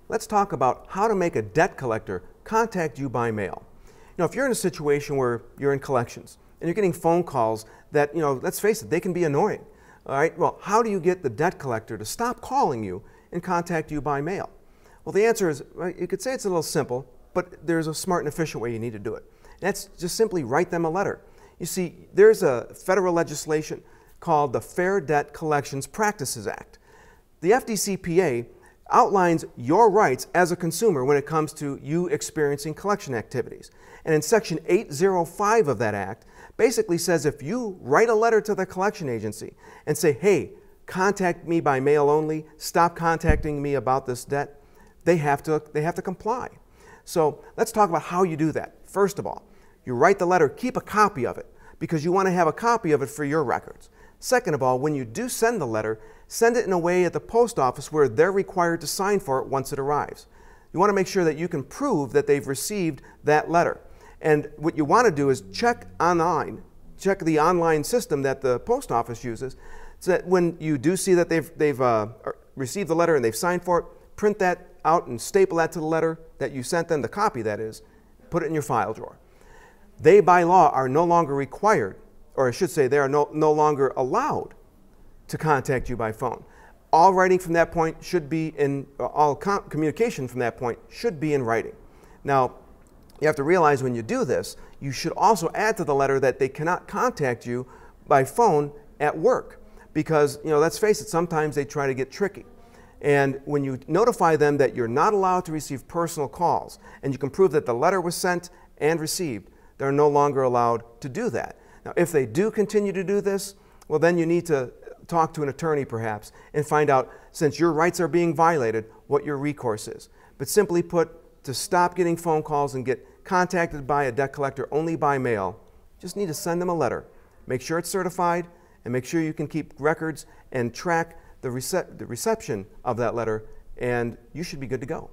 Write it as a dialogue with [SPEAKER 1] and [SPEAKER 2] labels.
[SPEAKER 1] let's talk about how to make a debt collector contact you by mail. If you're in a situation where you're in collections and you're getting phone calls that, let's face it, they can be annoying. All right, well, how do you get the debt collector to stop calling you and contact you by mail? Well, the answer is, you could say it's a little simple, but there's a smart and efficient way you need to do it. And that's just simply write them a letter. You see, there's a federal legislation called the Fair Debt Collections Practices Act. The FDCPA outlines your rights as a consumer when it comes to you experiencing collection activities. And in Section 805 of that act, basically says if you write a letter to the collection agency and say, hey, contact me by mail only, stop contacting me about this debt, they have to comply. So let's talk about how you do that. First of all, you write the letter, keep a copy of it, because you want to have a copy of it for your records. Second of all, when you do send the letter, send it in a way at the post office where they're required to sign for it once it arrives. You want to make sure that you can prove that they've received that letter. And what you want to do is check online, check the online system that the post office uses, so that when you do see that they've received the letter and they've signed for it, print that out and staple that to the letter that you sent them, the copy that is, put it in your file drawer. They, by law, are no longer required, or I should say they are no longer allowed to contact you by phone. All writing from that point should be in, all communication from that point should be in writing. Now, you have to realize when you do this, you should also add to the letter that they cannot contact you by phone at work. Because, let's face it, sometimes they try to get tricky. And when you notify them that you're not allowed to receive personal calls, and you can prove that the letter was sent and received, they're no longer allowed to do that. Now, if they do continue to do this, well, then you need to talk to an attorney perhaps and find out, since your rights are being violated, what your recourse is. But simply put, to stop getting phone calls and get contacted by a debt collector only by mail, just need to send them a letter. Make sure it's certified, and make sure you can keep records and track the reception of that letter, and you should be good to go.